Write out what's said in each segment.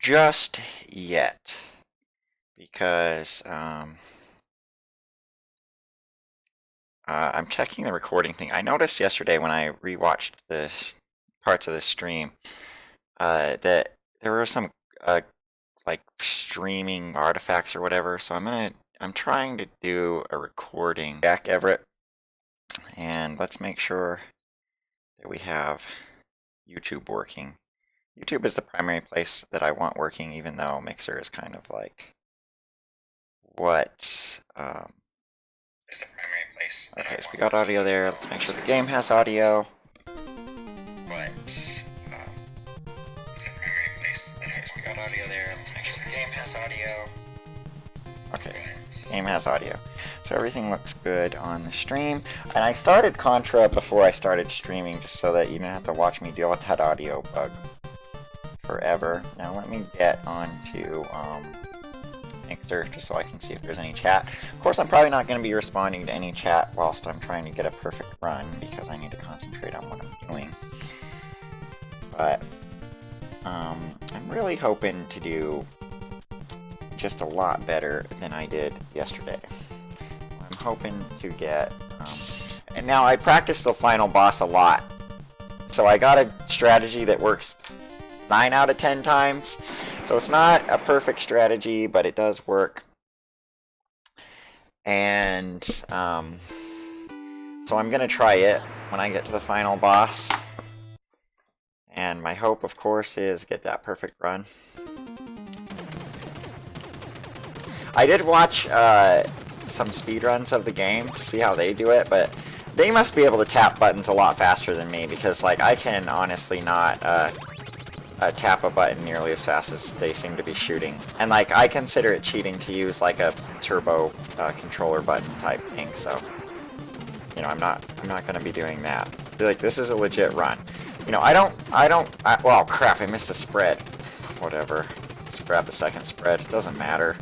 just yet because I'm checking the recording thing. I noticed yesterday when I rewatched the parts of the stream that there were some like streaming artifacts or whatever. So I'm trying to do a recording. Back Everett, and let's make sure that we have YouTube working. YouTube is the primary place that I want working, even though Mixer is kind of like what is the primary place. Okay, so we got audio there. Let's make sure the game has audio. What is the primary place. Okay, so we got audio there. Let's make sure the game has audio. Okay, game has audio. So everything looks good on the stream. And I started Contra before I started streaming, just so that you don't have to watch me deal with that audio bug forever. Now let me get onto Mixer just so I can see if there's any chat. Of course, I'm probably not going to be responding to any chat whilst I'm trying to get a perfect run because I need to concentrate on what I'm doing. But I'm really hoping to do just a lot better than I did yesterday. I'm hoping to get and now I practiced the final boss a lot, so I got a strategy that works 9 out of 10 times. So it's not a perfect strategy, but it does work. And so I'm going to try it when I get to the final boss. And my hope, of course, is get that perfect run. I did watch some speedruns of the game to see how they do it, but they must be able to tap buttons a lot faster than me, because like I can honestly not tap a button nearly as fast as they seem to be shooting. And like I consider it cheating to use like a turbo controller button type thing, so you know I'm not going to be doing that. Like, this is a legit run. You know, well, crap, I missed the spread. Whatever. Let's grab the second spread. It doesn't matter.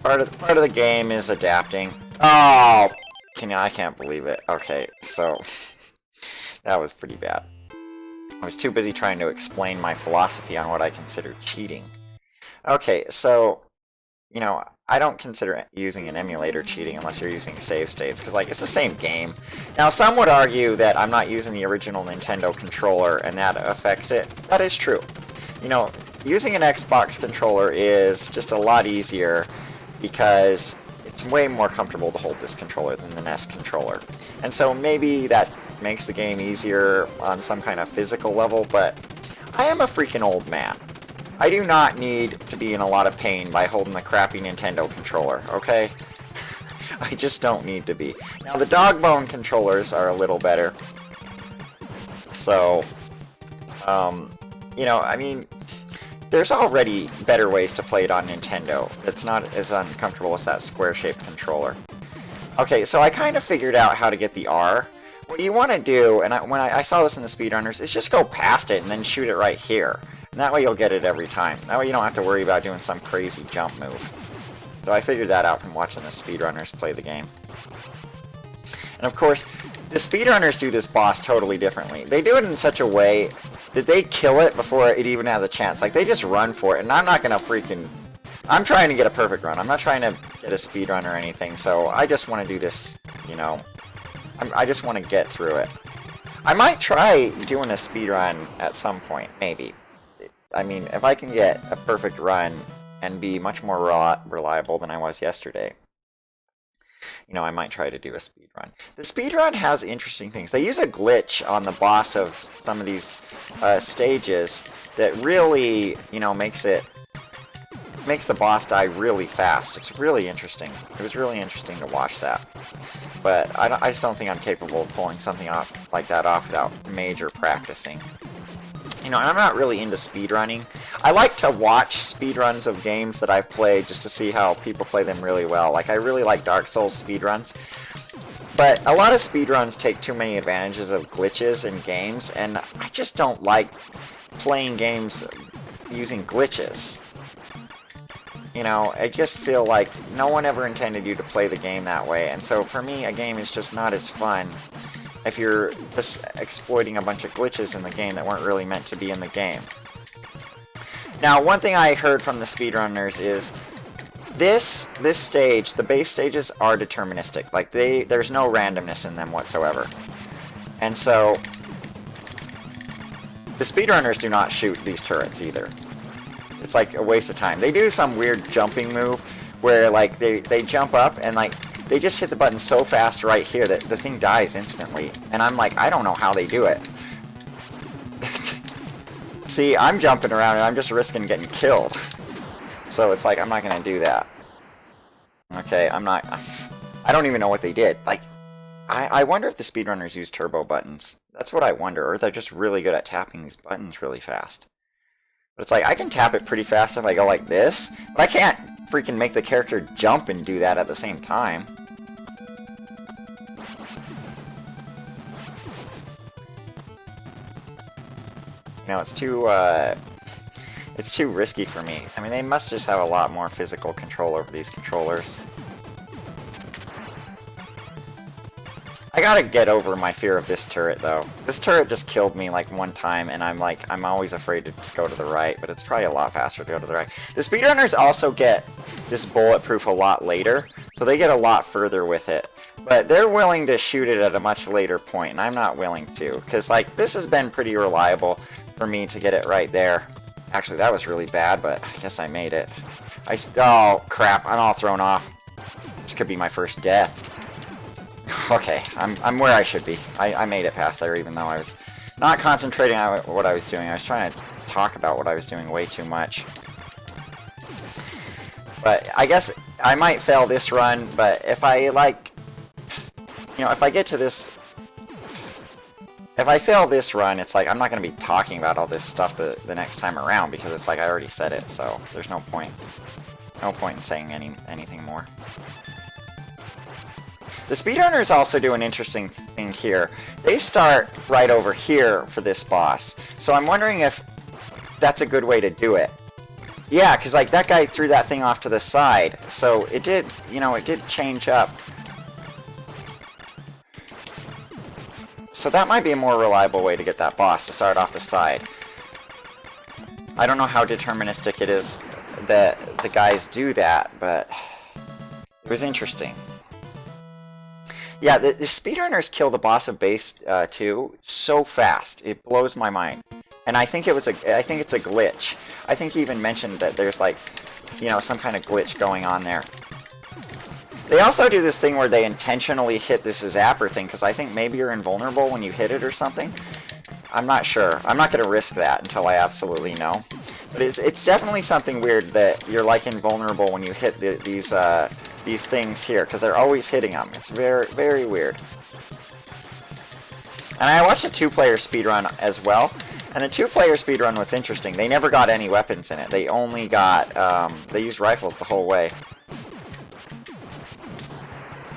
Part of the game is adapting. Oh, I can't believe it. Okay, so that was pretty bad. I was too busy trying to explain my philosophy on what I consider cheating. Okay, so, you know, I don't consider using an emulator cheating unless you're using save states, because, like, it's the same game. Now, some would argue that I'm not using the original Nintendo controller, and that affects it. That is true. You know, using an Xbox controller is just a lot easier, because it's way more comfortable to hold this controller than the NES controller. And so maybe that makes the game easier on some kind of physical level, but I am a freaking old man. I do not need to be in a lot of pain by holding the crappy Nintendo controller, okay? I just don't need to be. Now, the dog bone controllers are a little better. So, you know, I mean, there's already better ways to play it on Nintendo. It's not as uncomfortable as that square-shaped controller. Okay, so I kind of figured out how to get the R. What you want to do, and when I saw this in the speedrunners, is just go past it and then shoot it right here. And that way you'll get it every time. That way you don't have to worry about doing some crazy jump move. So I figured that out from watching the speedrunners play the game. And of course, the speedrunners do this boss totally differently. They do it in such a way that they kill it before it even has a chance. Like, they just run for it, and I'm not going to freaking... I'm trying to get a perfect run. I'm not trying to get a speed run or anything, so I just want to do this, you know... I just want to get through it. I might try doing a speed run at some point, maybe. I mean, if I can get a perfect run and be much more reliable than I was yesterday, you know, I might try to do a speed run. The speed run has interesting things. They use a glitch on the boss of some of these stages that really, you know, makes the boss die really fast. It's really interesting. It was really interesting to watch that. But I just don't think I'm capable of pulling something off like that off without major practicing. You know, and I'm not really into speedrunning. I like to watch speedruns of games that I've played just to see how people play them really well. Like, I really like Dark Souls speedruns. But a lot of speedruns take too many advantages of glitches in games, and I just don't like playing games using glitches. You know, I just feel like no one ever intended you to play the game that way, and so for me, a game is just not as fun if you're just exploiting a bunch of glitches in the game that weren't really meant to be in the game. Now, one thing I heard from the speedrunners is this stage, the base stages are deterministic. Like, there's no randomness in them whatsoever. And so, the speedrunners do not shoot these turrets either. It's like a waste of time. They do some weird jumping move where, like, they jump up and, like, they just hit the button so fast right here that the thing dies instantly. And I'm like, I don't know how they do it. See, I'm jumping around and I'm just risking getting killed. So it's like, I'm not going to do that. Okay, I don't even know what they did. Like, I wonder if the speedrunners use turbo buttons. That's what I wonder. Or they're just really good at tapping these buttons really fast. But it's like, I can tap it pretty fast if I go like this. But I can't freaking make the character jump and do that at the same time. You know, it's too risky for me. I mean, they must just have a lot more physical control over these controllers. I gotta get over my fear of this turret, though. This turret just killed me, like, one time, and I'm always afraid to just go to the right, but it's probably a lot faster to go to the right. The speedrunners also get this bulletproof a lot later, so they get a lot further with it. But they're willing to shoot it at a much later point, and I'm not willing to, because, like, this has been pretty reliable for me to get it right there. Actually, that was really bad, but I guess I made it. Oh, crap, I'm all thrown off. This could be my first death. Okay, I'm where I should be. I made it past there, even though I was not concentrating on what I was doing. I was trying to talk about what I was doing way too much. But I guess I might fail this run, but if I, like, you know, if I get to this... If I fail this run, it's like I'm not going to be talking about all this stuff the next time around, because it's like I already said it, so there's no point. No point in saying anything more. The speedrunners also do an interesting thing here. They start right over here for this boss, so I'm wondering if that's a good way to do it. Yeah, because, like, that guy threw that thing off to the side, so it did, you know, it did change up. So that might be a more reliable way to get that boss, to start off the side. I don't know how deterministic it is that the guys do that, but it was interesting. Yeah, the speedrunners kill the boss of base 2 so fast. It blows my mind. And I think it's a glitch. I think he even mentioned that there's, like, you know, some kind of glitch going on there. They also do this thing where they intentionally hit this zapper thing, because I think maybe you're invulnerable when you hit it or something. I'm not sure. I'm not going to risk that until I absolutely know. But it's definitely something weird that you're, like, invulnerable when you hit these things here, because they're always hitting them. It's very, very weird. And I watched a 2-player speedrun as well, and the 2-player speedrun was interesting. They never got any weapons in it. They only got, they used rifles the whole way.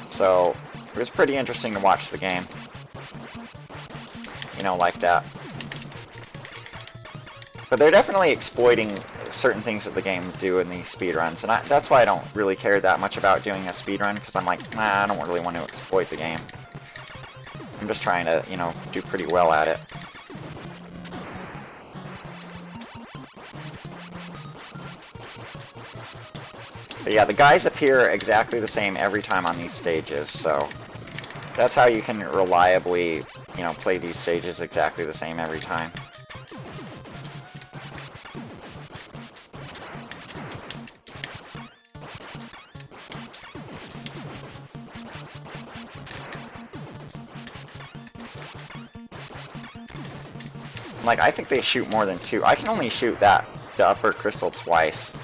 So, it was pretty interesting to watch the game. You know, like that. But they're definitely exploiting certain things that the game do in these speedruns, and that's why I don't really care that much about doing a speedrun, because I'm like, nah, I don't really want to exploit the game. I'm just trying to, you know, do pretty well at it. But yeah, the guys appear exactly the same every time on these stages, so that's how you can reliably, you know, play these stages exactly the same every time. Like, I think they shoot more than 2. I can only shoot the upper crystal twice.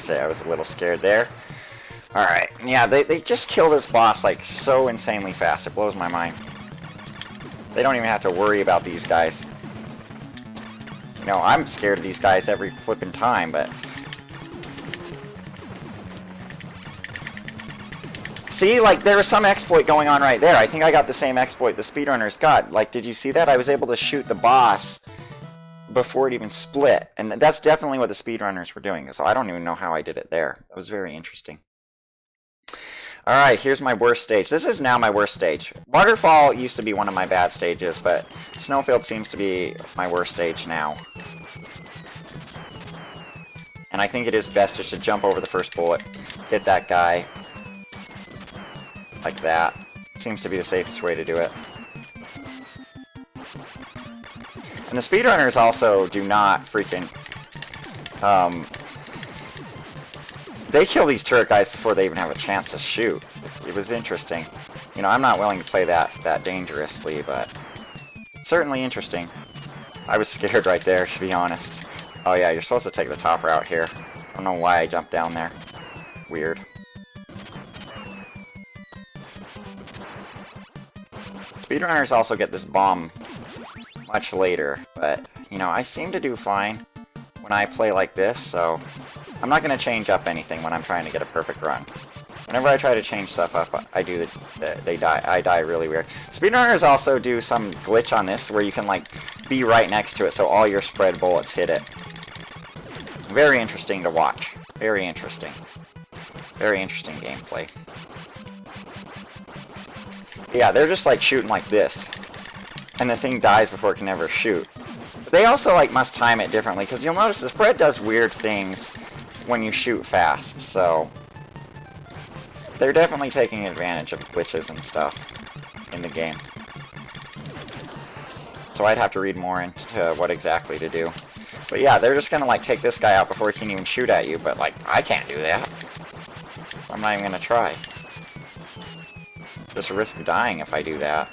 Okay, I was a little scared there. Alright, yeah, they just kill this boss, like, so insanely fast. It blows my mind. They don't even have to worry about these guys. You know, I'm scared of these guys every flippin' time, but... See, like, there was some exploit going on right there. I think I got the same exploit the speedrunners got. Like, did you see that? I was able to shoot the boss, before it even split. And that's definitely what the speedrunners were doing. So I don't even know how I did it there. That was very interesting. Alright, here's my worst stage. This is now my worst stage. Waterfall used to be one of my bad stages, but Snowfield seems to be my worst stage now. And I think it is best just to jump over the first bullet, hit that guy, like that. Seems to be the safest way to do it. And the speedrunners also do not freaking... they kill these turret guys before they even have a chance to shoot. It was interesting. You know, I'm not willing to play that dangerously, but it's certainly interesting. I was scared right there, to be honest. Oh yeah, you're supposed to take the top route here. I don't know why I jumped down there. Weird. Speedrunners also get this bomb much later, but, you know, I seem to do fine when I play like this, so I'm not going to change up anything when I'm trying to get a perfect run. Whenever I try to change stuff up, I die really weird. Speedrunners also do some glitch on this where you can, like, be right next to it so all your spread bullets hit it. Very interesting to watch. Very interesting. Very interesting gameplay. Yeah, they're just, like, shooting like this. And the thing dies before it can ever shoot. But they also, like, must time it differently, because you'll notice the spread does weird things when you shoot fast, so... they're definitely taking advantage of glitches and stuff in the game. So I'd have to read more into what exactly to do. But yeah, they're just gonna, like, take this guy out before he can even shoot at you, but, like, I can't do that. I'm not even gonna try. Just risk dying if I do that.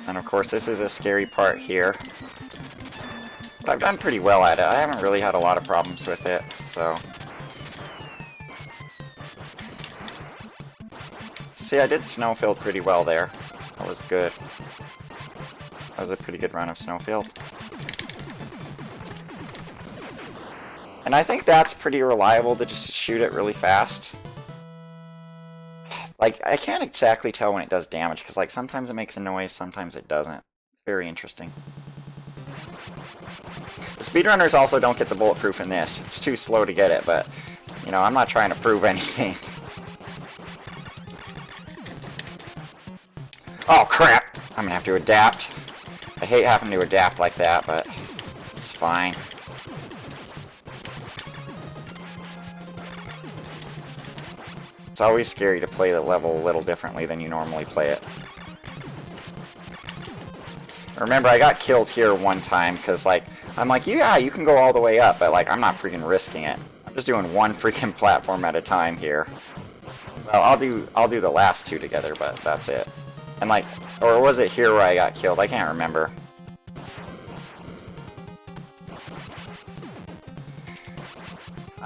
And of course, this is a scary part here. But I've done pretty well at it. I haven't really had a lot of problems with it, so... See, I did Snowfield pretty well there. That was good. That was a pretty good run of Snowfield. And I think that's pretty reliable to just shoot it really fast. Like, I can't exactly tell when it does damage, because, like, sometimes it makes a noise, sometimes it doesn't. It's very interesting. The speedrunners also don't get the bulletproof in this. It's too slow to get it, but, you know, I'm not trying to prove anything. Oh, crap! I'm gonna have to adapt. I hate having to adapt like that, but it's fine. It's always scary to play the level a little differently than you normally play it. Remember, I got killed here one time, because, like, I'm like, yeah, you can go all the way up, but, like, I'm not freaking risking it. I'm just doing one freaking platform at a time here. Well, I'll do the last two together, but that's it. And, like, or was it here where I got killed? I can't remember.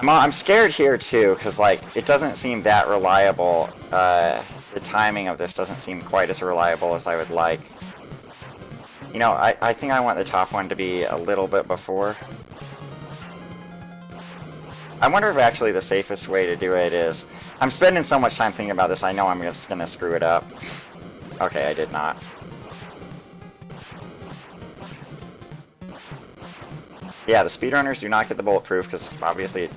I'm scared here, too, because, like, it doesn't seem that reliable. The timing of this doesn't seem quite as reliable as I would like. You know, I think I want the top one to be a little bit before. I wonder if actually the safest way to do it is... I'm spending so much time thinking about this, I know I'm just going to screw it up. Okay, I did not. Yeah, the speedrunners do not get the bulletproof, because obviously,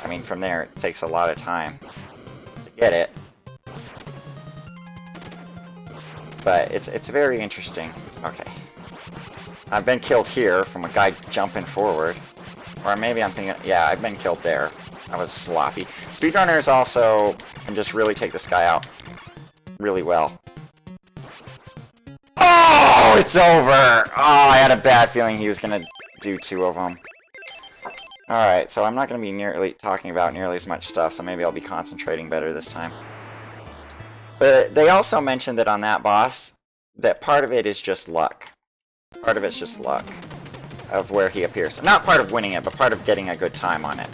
I mean, from there, it takes a lot of time to get it. But it's very interesting. Okay. I've been killed here from a guy jumping forward. Or maybe I'm thinking, yeah, I've been killed there. That was sloppy. Speedrunners also can just really take this guy out really well. Oh, it's over! Oh, I had a bad feeling he was going to do two of them. Alright, so I'm not going to be talking about nearly as much stuff, so maybe I'll be concentrating better this time. But they also mentioned that on that boss, that part of it is just luck. Part of it's just luck of where he appears. Not part of winning it, but part of getting a good time on it.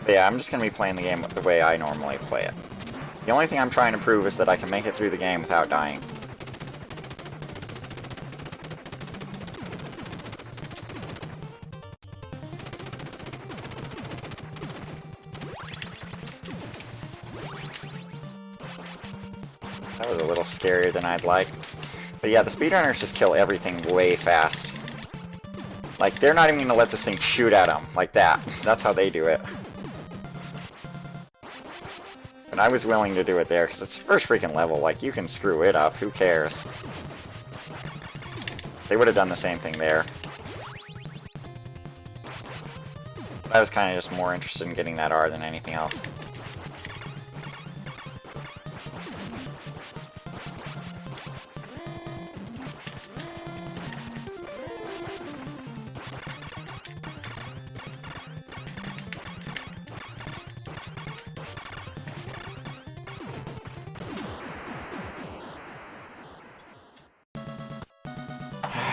But yeah, I'm just going to be playing the game the way I normally play it. The only thing I'm trying to prove is that I can make it through the game without dying. That was a little scarier than I'd like. But yeah, the speedrunners just kill everything way fast. Like, they're not even going to let this thing shoot at them like that. That's how they do it. But I was willing to do it there, because it's the first freaking level. Like, you can screw it up. Who cares? They would have done the same thing there. But I was kind of just more interested in getting that R than anything else.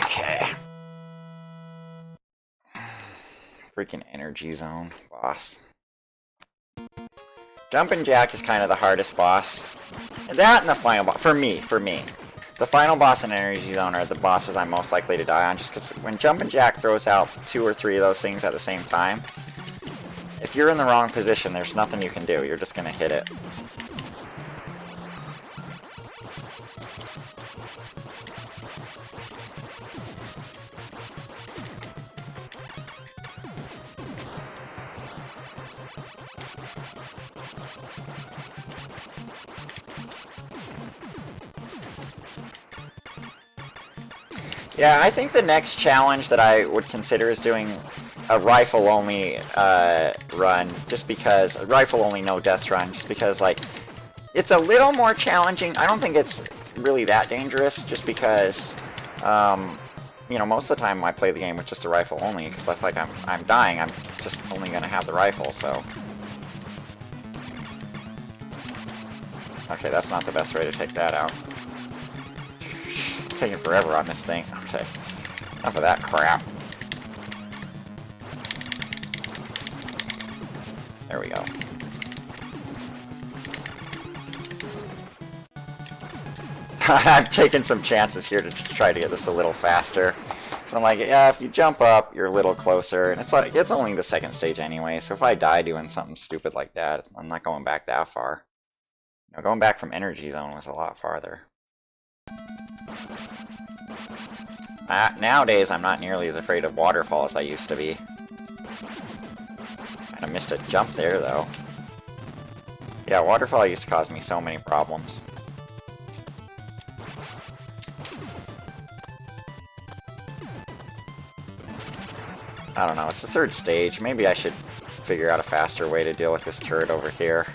Okay. Freaking energy zone boss. Jumpin' Jack is kind of the hardest boss. That and the final boss, for me. The final boss and energy zone are the bosses I'm most likely to die on, just because when Jumpin' Jack throws out 2 or 3 of those things at the same time, if you're in the wrong position, there's nothing you can do. You're just gonna hit it. Yeah, I think the next challenge that I would consider is doing a rifle-only run, just because, a rifle-only no-deaths run, just because, like, it's a little more challenging. I don't think it's really that dangerous, just because, you know, most of the time I play the game with just a rifle only, because I feel like I'm dying, I'm just only going to have the rifle, so. Okay, that's not the best way to take that out. Taking forever on this thing. Okay. Enough of that crap. There we go. I'm taking some chances here to just try to get this a little faster. So I'm like, yeah, if you jump up, you're a little closer. And it's like, it's only the second stage anyway, so if I die doing something stupid like that, I'm not going back that far. You know, going back from Energy Zone was a lot farther. Nowadays, I'm not nearly as afraid of waterfall as I used to be. I missed a jump there, though. Yeah, waterfall used to cause me so many problems. I don't know, it's the third stage. Maybe I should figure out a faster way to deal with this turret over here.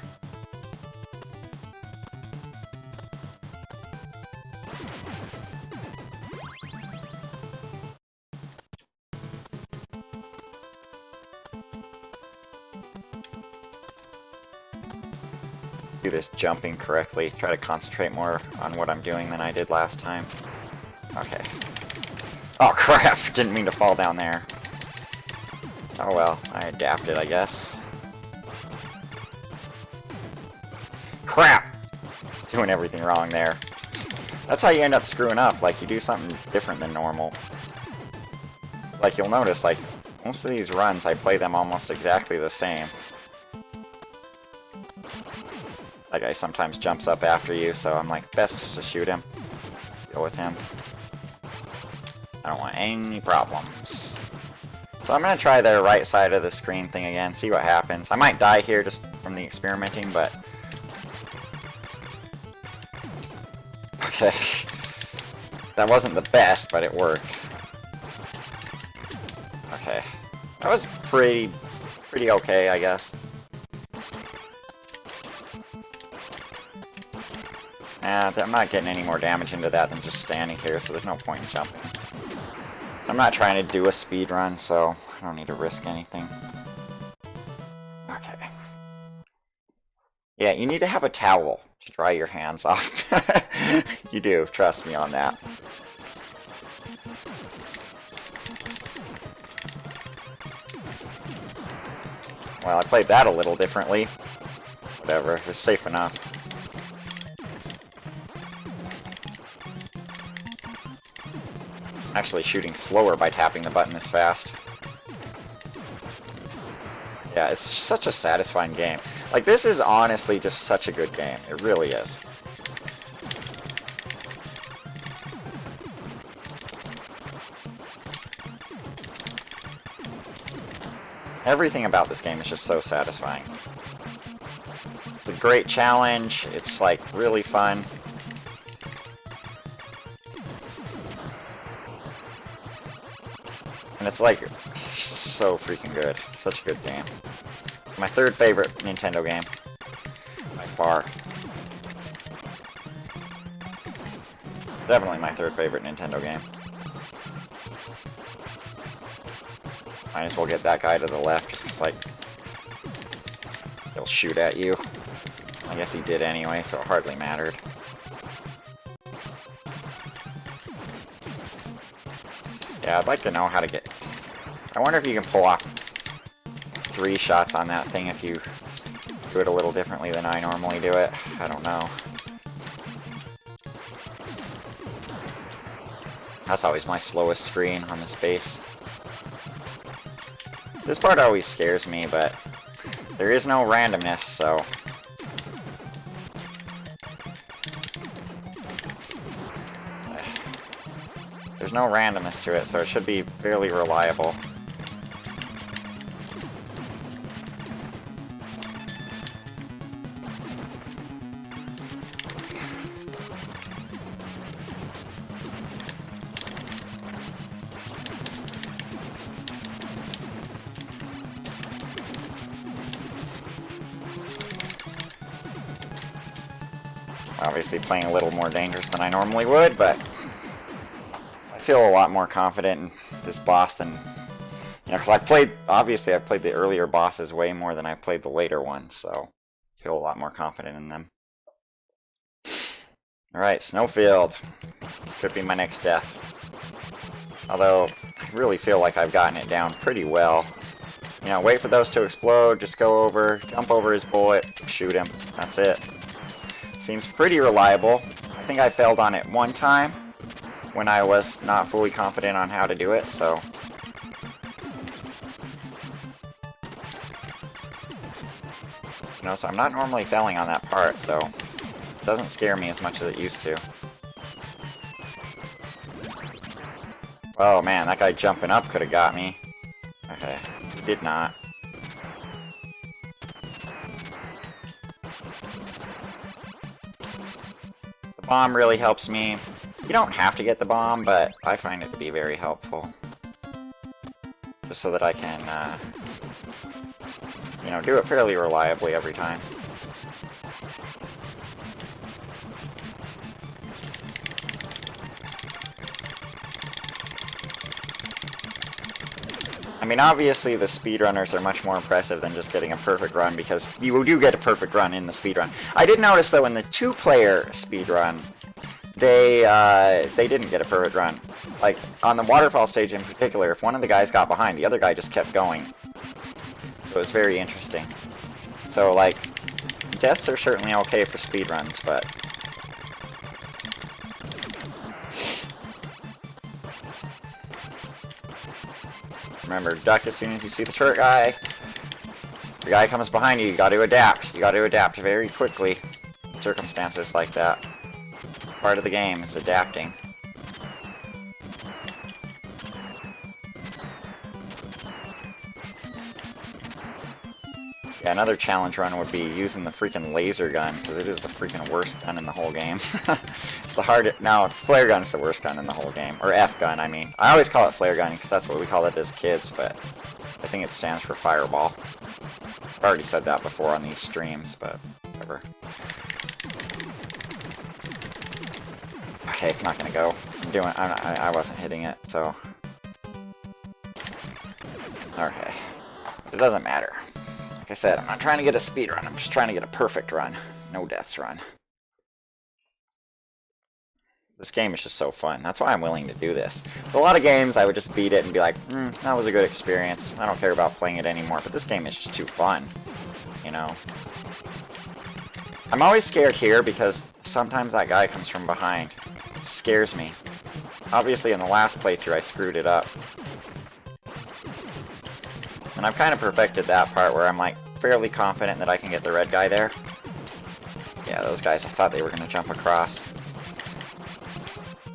Do this jumping correctly, try to concentrate more on what I'm doing than I did last time. Okay. Oh crap, didn't mean to fall down there. Oh well, I adapted, I guess. Crap! Doing everything wrong there. That's how you end up screwing up, like you do something different than normal. Like you'll notice, like, most of these runs I play them almost exactly the same. That guy sometimes jumps up after you, so I'm like, best just to shoot him. Deal with him. I don't want any problems. So I'm going to try the right side of the screen thing again, see what happens. I might die here just from the experimenting, but... Okay. That wasn't the best, but it worked. Okay. That was pretty okay, I guess. I'm not getting any more damage into that than just standing here, so there's no point in jumping. I'm not trying to do a speed run, so I don't need to risk anything. Okay. Yeah, you need to have a towel to dry your hands off. You do, trust me on that. Well, I played that a little differently. Whatever, it was safe enough. Actually shooting slower by tapping the button this fast. Yeah, it's such a satisfying game. Like, this is honestly just such a good game. It really is. Everything about this game is just so satisfying. It's a great challenge. It's, like, really fun. And it's, like, it's just so freaking good. Such a good game. It's my third favorite Nintendo game. By far. Definitely my third favorite Nintendo game. Might as well get that guy to the left, just 'cause, like, he'll shoot at you. I guess he did anyway, so it hardly mattered. Yeah, I'd like to know how to get... I wonder if you can pull off 3 shots on that thing if you do it a little differently than I normally do it. I don't know. That's always my slowest screen on this base. This part always scares me, but there is no randomness, so... There's no randomness to it, so it should be fairly reliable. Obviously playing a little more dangerous than I normally would, but I feel a lot more confident in this boss than, you know, because I've played the earlier bosses way more than I played the later ones, so I feel a lot more confident in them. Alright, Snowfield. This could be my next death. Although, I really feel like I've gotten it down pretty well. You know, wait for those to explode, just go over, jump over his bullet, shoot him. That's it. Seems pretty reliable. I think I failed on it one time when I was not fully confident on how to do it, so... You know, so I'm not normally failing on that part, so it doesn't scare me as much as it used to. Oh man, that guy jumping up could have got me. Okay, he did not. The bomb really helps me. You don't have to get the bomb, but I find it to be very helpful. Just so that I can, you know, do it fairly reliably every time. I mean, obviously the speedrunners are much more impressive than just getting a perfect run, because you do get a perfect run in the speedrun. I did notice, though, in the 2-player speedrun, they didn't get a perfect run. Like, on the waterfall stage in particular, if one of the guys got behind, the other guy just kept going. It was very interesting. So, like, deaths are certainly okay for speedruns, but... Remember, duck as soon as you see the short guy. The guy comes behind you, you gotta adapt. You gotta adapt very quickly in circumstances like that. Part of the game is adapting. Yeah, another challenge run would be using the freaking laser gun, because it is the freaking worst gun in the whole game. It's the hardest... No, flare gun's the worst gun in the whole game. Or F-gun, I mean. I always call it flare gun, because that's what we call it as kids, but I think it stands for fireball. I've already said that before on these streams, but whatever. Okay, it's not gonna go. I wasn't hitting it, so... Okay. It doesn't matter. Like I said, I'm not trying to get a speed run, I'm just trying to get a perfect run. No deaths run. This game is just so fun. That's why I'm willing to do this. With a lot of games, I would just beat it and be like, that was a good experience. I don't care about playing it anymore. But this game is just too fun. You know? I'm always scared here because sometimes that guy comes from behind. It scares me. Obviously, in the last playthrough, I screwed it up. And I've kind of perfected that part where I'm, like, fairly confident that I can get the red guy there. Yeah, those guys, I thought they were going to jump across.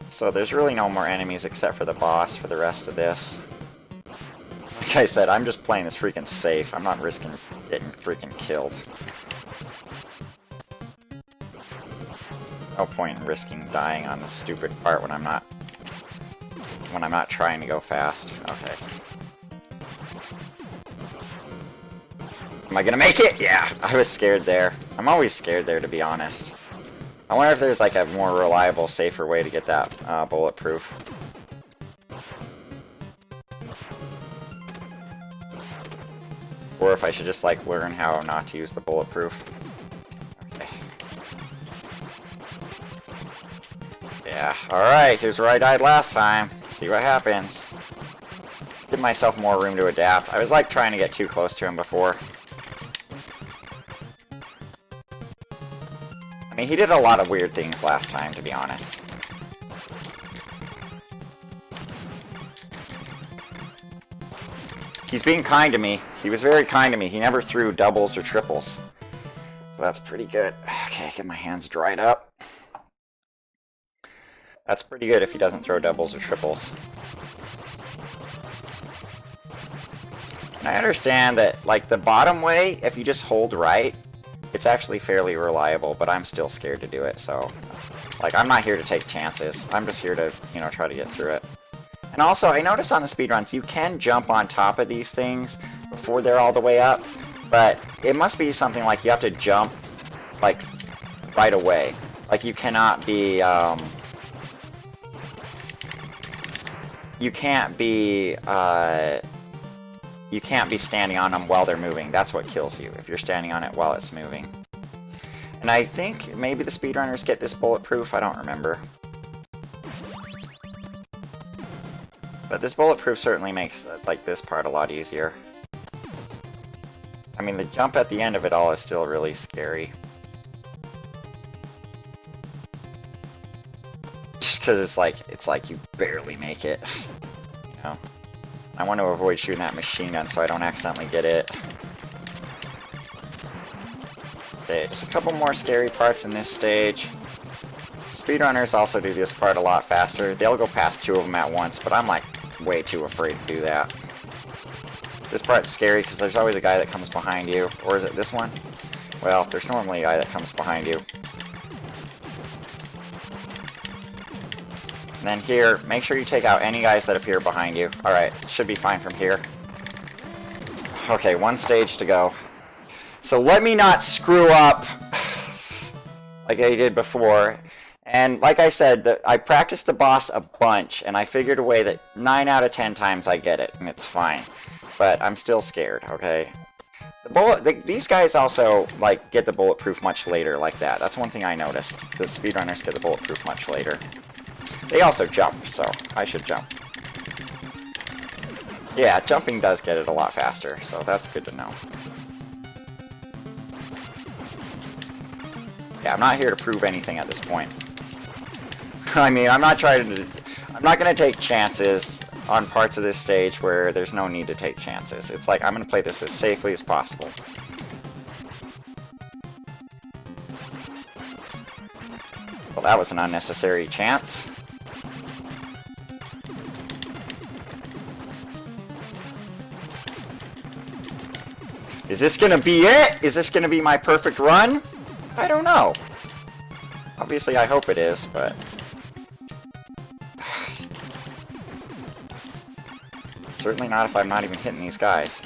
So there's really no more enemies except for the boss for the rest of this. I said, I'm just playing this freaking safe. I'm not risking getting freaking killed. No point in risking dying on this stupid part when I'm not trying to go fast. Okay. Am I gonna make it? Yeah, I was scared there. I'm always scared there, to be honest. I wonder if there's like a more reliable, safer way to get that bulletproof. Or if I should just like learn how not to use the bulletproof. Okay. Yeah, alright, here's where I died last time. See what happens. Give myself more room to adapt. I was like trying to get too close to him before. I mean, he did a lot of weird things last time, to be honest. He's being kind to me. He was very kind to me. He never threw doubles or triples. So that's pretty good. Okay, get my hands dried up. That's pretty good if he doesn't throw doubles or triples. And I understand that, like, the bottom way, if you just hold right, it's actually fairly reliable, but I'm still scared to do it, so... Like, I'm not here to take chances. I'm just here to, you know, try to get through it. And also, I noticed on the speedruns, you can jump on top of these things before they're all the way up, but it must be something like you have to jump, like, right away. Like, you cannot be, you can't be standing on them while they're moving. That's what kills you, if you're standing on it while it's moving. And I think maybe the speedrunners get this bulletproof, I don't remember. But this bulletproof certainly makes, like, this part a lot easier. I mean, the jump at the end of it all is still really scary. Just because it's like you barely make it. You know? I want to avoid shooting that machine gun so I don't accidentally get it. Okay, just a couple more scary parts in this stage. Speedrunners also do this part a lot faster. They'll go past two of them at once, but I'm like way too afraid to do that. This part's scary because there's always a guy that comes behind you. Or is it this one? Well, there's normally a guy that comes behind you. And then here, make sure you take out any guys that appear behind you. Alright, should be fine from here. Okay, one stage to go. So let me not screw up like I did before. And like I said, I practiced the boss a bunch, and I figured a way that 9 out of 10 times I get it, and it's fine. But I'm still scared, okay? These guys also, like, get the bulletproof much later like that. That's one thing I noticed. The speedrunners get the bulletproof much later. They also jump, so I should jump. Yeah, jumping does get it a lot faster, so that's good to know. Yeah, I'm not here to prove anything at this point. I mean, I'm not going to take chances on parts of this stage where there's no need to take chances. It's like, I'm going to play this as safely as possible. Well, that was an unnecessary chance. Is this going to be it? Is this going to be my perfect run? I don't know. Obviously, I hope it is, but... Certainly not if I'm not even hitting these guys.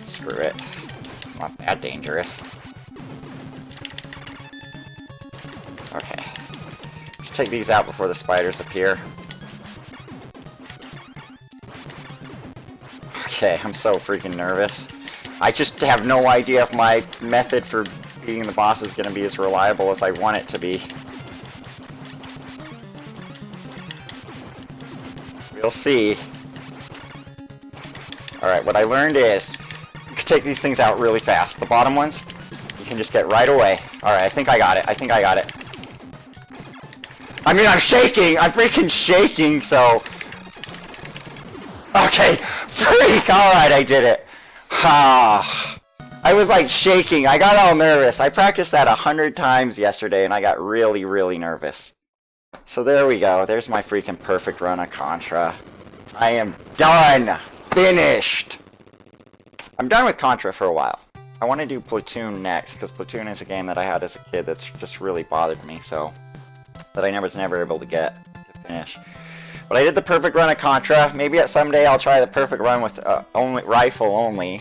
Screw it. It's not that dangerous. Okay. Just take these out before the spiders appear. Okay, I'm so freaking nervous. I just have no idea if my method for beating the boss is going to be as reliable as I want it to be. We'll see. Alright, what I learned is you can take these things out really fast. The bottom ones, you can just get right away. Alright, I think I got it. I think I got it. I mean, I'm shaking! I'm freaking shaking, so... Okay, freak! Alright, I did it. Ah, I was like shaking. I got all nervous. I practiced that 100 times yesterday and I got really, really nervous. So there we go. There's my freaking perfect run of Contra. I am done! Finished! I'm done with Contra for a while. I want to do Platoon next, because Platoon is a game that I had as a kid that's just really bothered me, so... that I was never able to get to finish. But I did the perfect run of Contra. Maybe at someday I'll try the perfect run with only rifle only.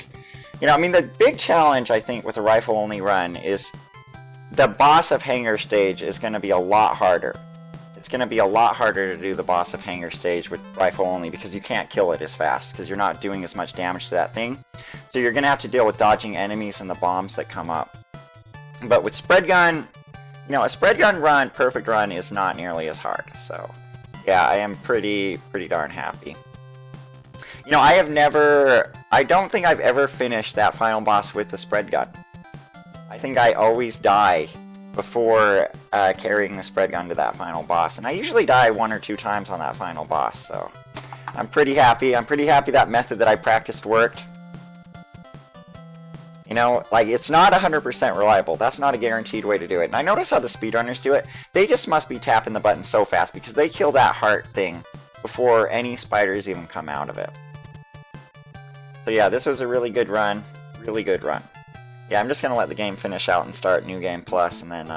You know, I mean, the big challenge, I think, with a rifle only run is the boss of Hangar Stage is going to be a lot harder. It's going to be a lot harder to do the boss of Hangar Stage with rifle only because you can't kill it as fast because you're not doing as much damage to that thing. So you're going to have to deal with dodging enemies and the bombs that come up. But with spread gun, you know, a spread gun run, perfect run, is not nearly as hard. So yeah, I am pretty darn happy. You know, I don't think I've ever finished that final boss with the spread gun. I think I always die before carrying the spread gun to that final boss. And I usually die 1 or 2 times on that final boss, so I'm pretty happy. I'm pretty happy that method that I practiced worked. You know, like, it's not 100% reliable. That's not a guaranteed way to do it. And I notice how the speedrunners do it. They just must be tapping the button so fast because they kill that heart thing before any spiders even come out of it. So yeah, this was a really good run. Really good run. Yeah, I'm just going to let the game finish out and start New Game Plus and then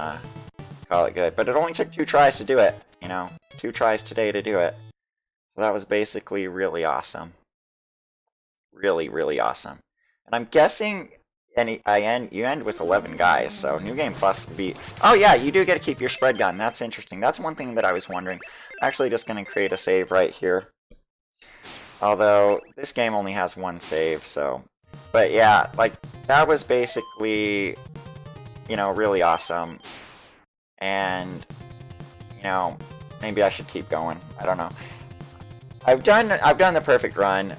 call it good. But it only took 2 tries to do it, you know. 2 tries today to do it. So that was basically really awesome. Really, really awesome. And I'm guessing you end with 11 guys, so New Game Plus would be... Oh yeah, you do get to keep your spread gun. That's interesting. That's one thing that I was wondering. I'm actually just going to create a save right here. Although, this game only has 1 save, so... But yeah, like, that was basically, you know, really awesome. And, you know, maybe I should keep going. I don't know. I've done the perfect run,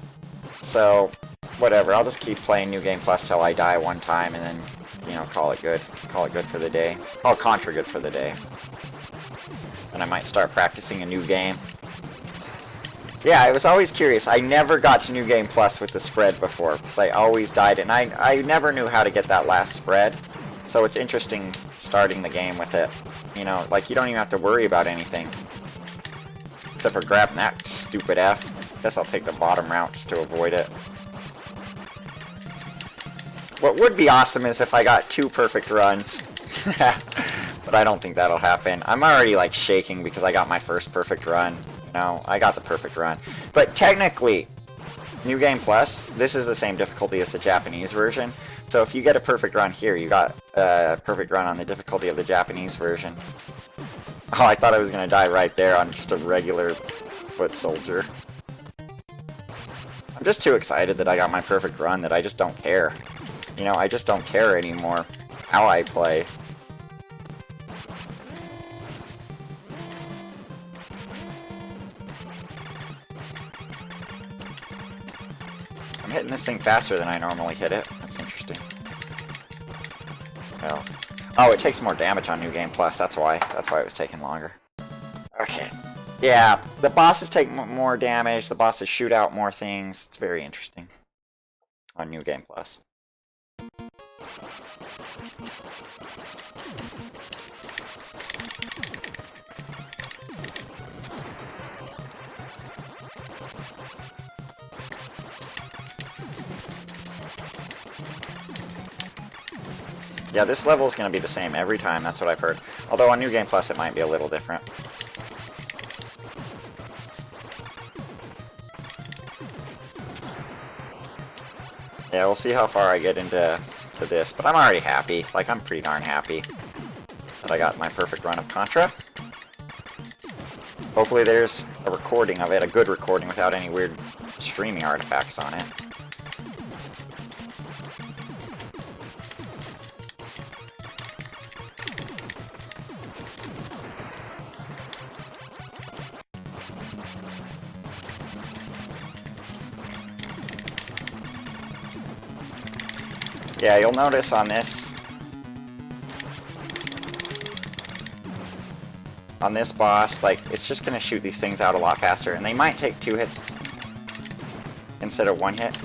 so whatever. I'll just keep playing New Game Plus till I die 1 time, and then, you know, call it good. Call it good for the day. Call Contra good for the day. And I might start practicing a new game. Yeah, I was always curious. I never got to New Game Plus with the spread before, because I always died, and I never knew how to get that last spread. So it's interesting starting the game with it. You know, like, you don't even have to worry about anything. Except for grabbing that stupid F. Guess I'll take the bottom route just to avoid it. What would be awesome is if I got 2 perfect runs. But I don't think that'll happen. I'm already, like, shaking because I got my first perfect run. No, I got the perfect run. But technically, New Game Plus, this is the same difficulty as the Japanese version. So if you get a perfect run here, you got a perfect run on the difficulty of the Japanese version. Oh, I thought I was going to die right there on just a regular foot soldier. I'm just too excited that I got my perfect run that I just don't care. You know, I just don't care anymore how I play. I'm hitting this thing faster than I normally hit it. That's interesting. Well, oh, it takes more damage on New Game Plus. That's why. That's why it was taking longer. Okay. Yeah, the bosses take more damage. The bosses shoot out more things. It's very interesting on New Game Plus. Yeah, this level is going to be the same every time, that's what I've heard. Although on New Game Plus it might be a little different. Yeah, we'll see how far I get into this, but I'm already happy. Like, I'm pretty darn happy that I got my perfect run of Contra. Hopefully there's a recording of it, a good recording without any weird streaming artifacts on it. Yeah, you'll notice on this boss, like, it's just gonna shoot these things out a lot faster, and they might take 2 hits instead of 1 hit.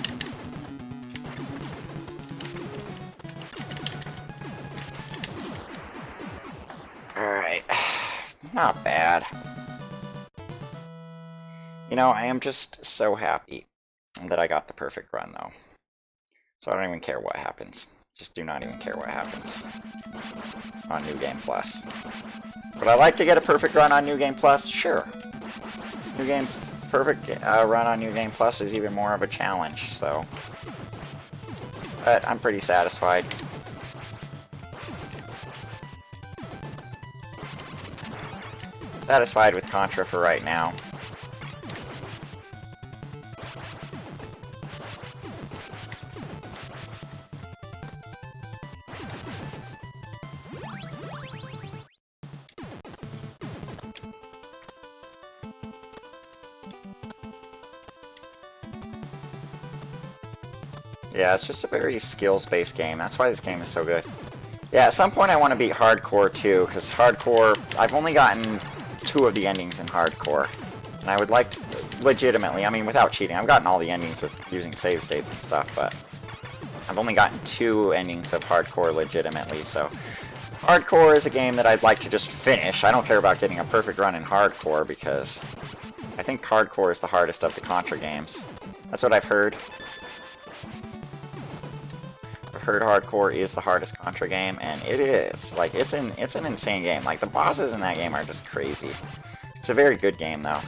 Alright. I'm not bad. You know, I am just so happy that I got the perfect run, though. So I don't even care what happens. Just do not even care what happens on New Game Plus. Would I like to get a perfect run on New Game Plus? Sure. Perfect run on New Game Plus is even more of a challenge, so. But I'm pretty satisfied. Satisfied with Contra for right now. Yeah, it's just a very skills-based game. That's why this game is so good. Yeah, at some point I want to beat Hardcore too, because Hardcore, I've only gotten 2 of the endings in Hardcore. And I would like to, legitimately, I mean without cheating, I've gotten all the endings with using save states and stuff, but I've only gotten 2 endings of Hardcore legitimately, so Hardcore is a game that I'd like to just finish. I don't care about getting a perfect run in Hardcore, because I think Hardcore is the hardest of the Contra games. That's what I've heard. I've heard Hardcore is the hardest Contra game, and it is. Like, it's an insane game. Like, the bosses in that game are just crazy. It's a very good game, though.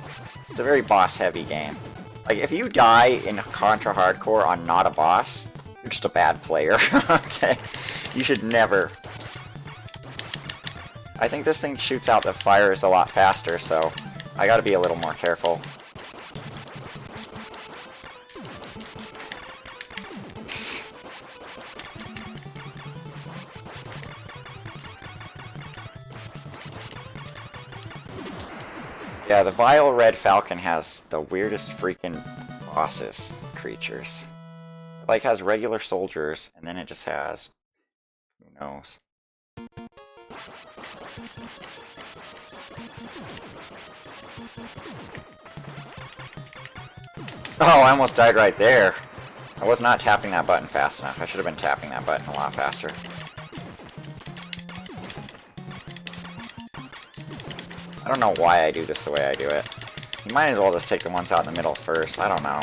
It's a very boss-heavy game. Like, if you die in Contra Hardcore on not a boss, you're just a bad player, okay? You should never. I think this thing shoots out the fires a lot faster, so I gotta be a little more careful. Yeah, the Vile Red Falcon has the weirdest freaking bosses, creatures. It, like, has regular soldiers, and then it just has... who knows? Oh, I almost died right there. I was not tapping that button fast enough. I should have been tapping that button a lot faster. I don't know why I do this the way I do it. You might as well just take the ones out in the middle first. I don't know.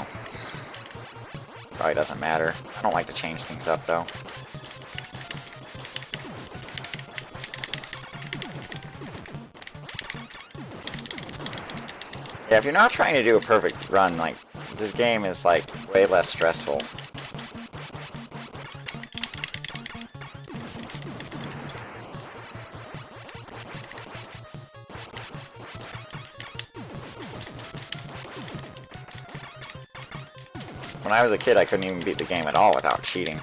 Probably doesn't matter. I don't like to change things up, though. Yeah, if you're not trying to do a perfect run, like, this game is, like, way less stressful. When I was a kid, I couldn't even beat the game at all without cheating.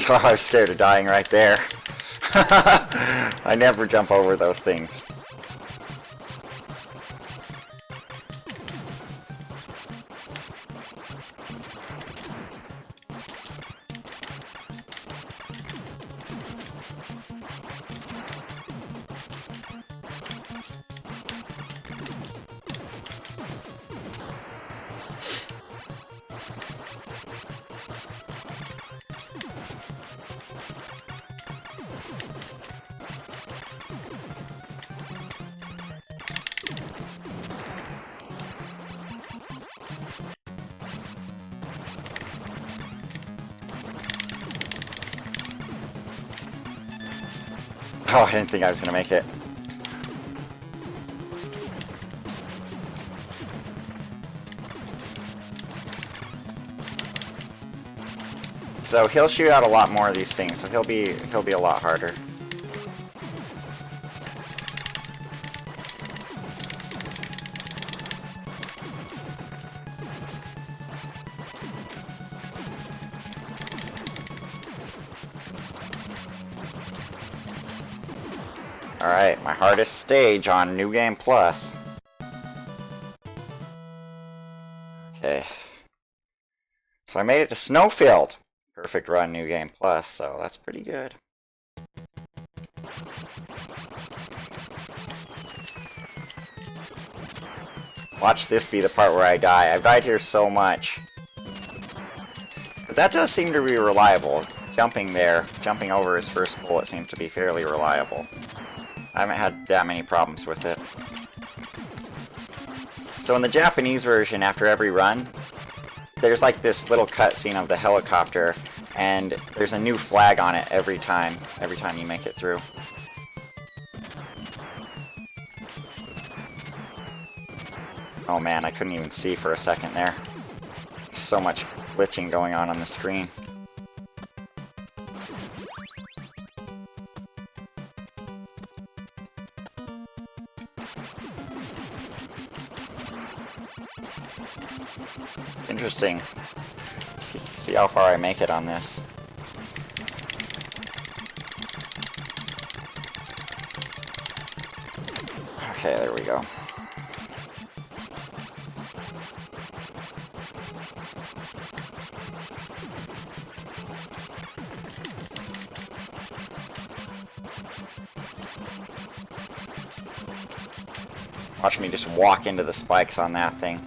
Oh, I was scared of dying right there. I never jump over those things. Oh, I didn't think I was going to make it. So he'll shoot out a lot more of these things, so he'll be a lot harder. Alright, my hardest stage on New Game Plus. Okay. So I made it to Snowfield. Perfect run New Game Plus, so that's pretty good. Watch this be the part where I die. I've died here so much. But that does seem to be reliable. Jumping there, jumping over his first bullet seems to be fairly reliable. I haven't had that many problems with it. So in the Japanese version, after every run, there's like this little cutscene of the helicopter, and there's a new flag on it every time you make it through. Oh man, I couldn't even see for a second there. There's so much glitching going on the screen. Interesting. See how far I make it on this. Okay, there we go. Watch me just walk into the spikes on that thing.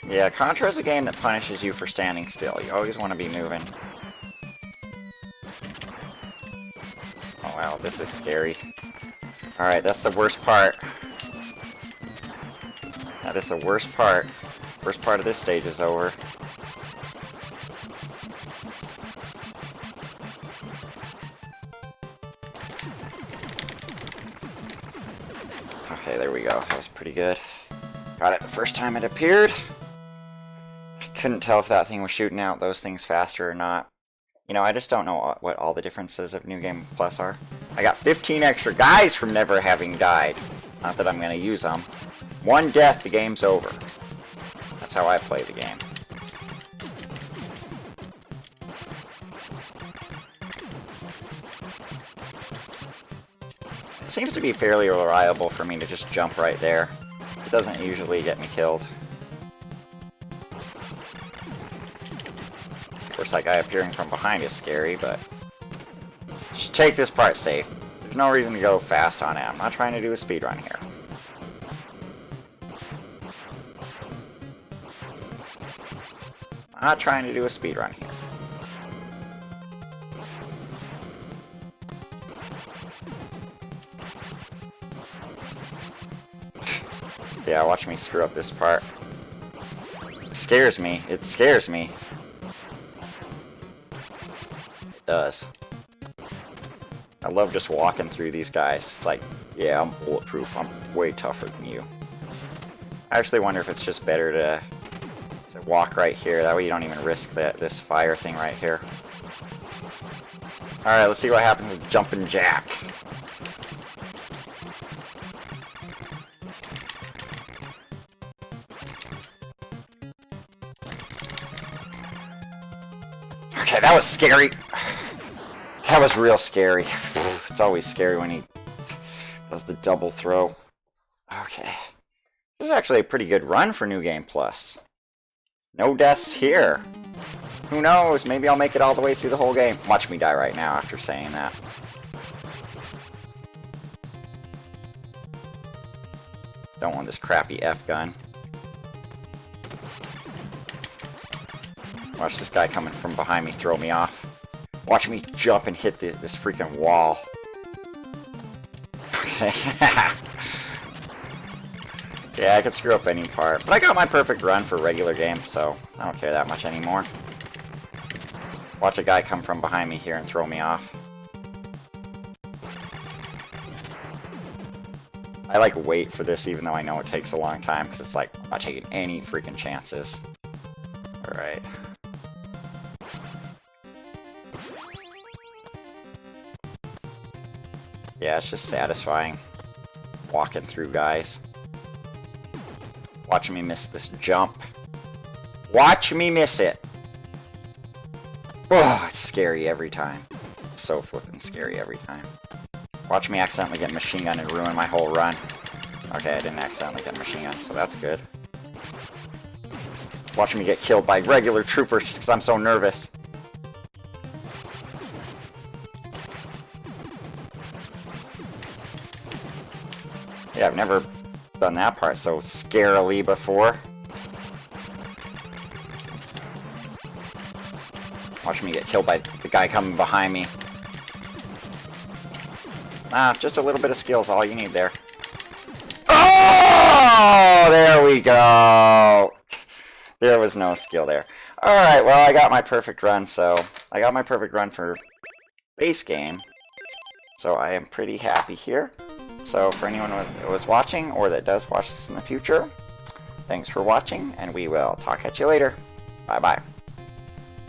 Yeah, Contra is a game that punishes you for standing still. You always want to be moving. Oh wow, this is scary. Alright, that's the worst part. That is the worst part. First part of this stage is over. Okay, there we go. That was pretty good. Got it the first time it appeared. I couldn't tell if that thing was shooting out those things faster or not. You know, I just don't know what all the differences of New Game Plus are. I got 15 extra guys from never having died. Not that I'm going to use them. One death, the game's over. That's how I play the game. It seems to be fairly reliable for me to just jump right there. It doesn't usually get me killed. Of course, that guy appearing from behind is scary, but just take this part safe. There's no reason to go fast on it. I'm not trying to do a speedrun here. I'm not trying to do a speedrun here. Yeah, watch me screw up this part. It scares me. It scares me. It does. I love just walking through these guys. It's like, yeah, I'm bulletproof. I'm way tougher than you. I actually wonder if it's just better to walk right here. That way you don't even risk this fire thing right here. Alright, let's see what happens with Jumpin' Jack. Okay, that was scary. That was real scary. It's always scary when he does the double throw. Okay. This is actually a pretty good run for New Game Plus. No deaths here. Who knows? Maybe I'll make it all the way through the whole game. Watch me die right now after saying that. Don't want this crappy F gun. Watch this guy coming from behind me throw me off. Watch me jump and hit this freaking wall. Okay. Yeah, I could screw up any part. But I got my perfect run for a regular game, so I don't care that much anymore. Watch a guy come from behind me here and throw me off. I like wait for this even though I know it takes a long time, because it's like, I'm not taking any freaking chances. Alright. Yeah, it's just satisfying. Walking through guys. Watch me miss this jump. Watch me miss it! Oh, it's scary every time. It's so flippin' scary every time. Watch me accidentally get machine gun and ruin my whole run. Okay, I didn't accidentally get machine gun, so that's good. Watch me get killed by regular troopers just because I'm so nervous. Yeah, I've never done that part so scarily before. Watch me get killed by the guy coming behind me. Ah, just a little bit of skill is all you need there. Oh! There we go! There was no skill there. Alright, well, I got my perfect run, so... I got my perfect run for base game. So I am pretty happy here. So for anyone that was watching, or that does watch this in the future, thanks for watching, and we will talk at you later. Bye-bye.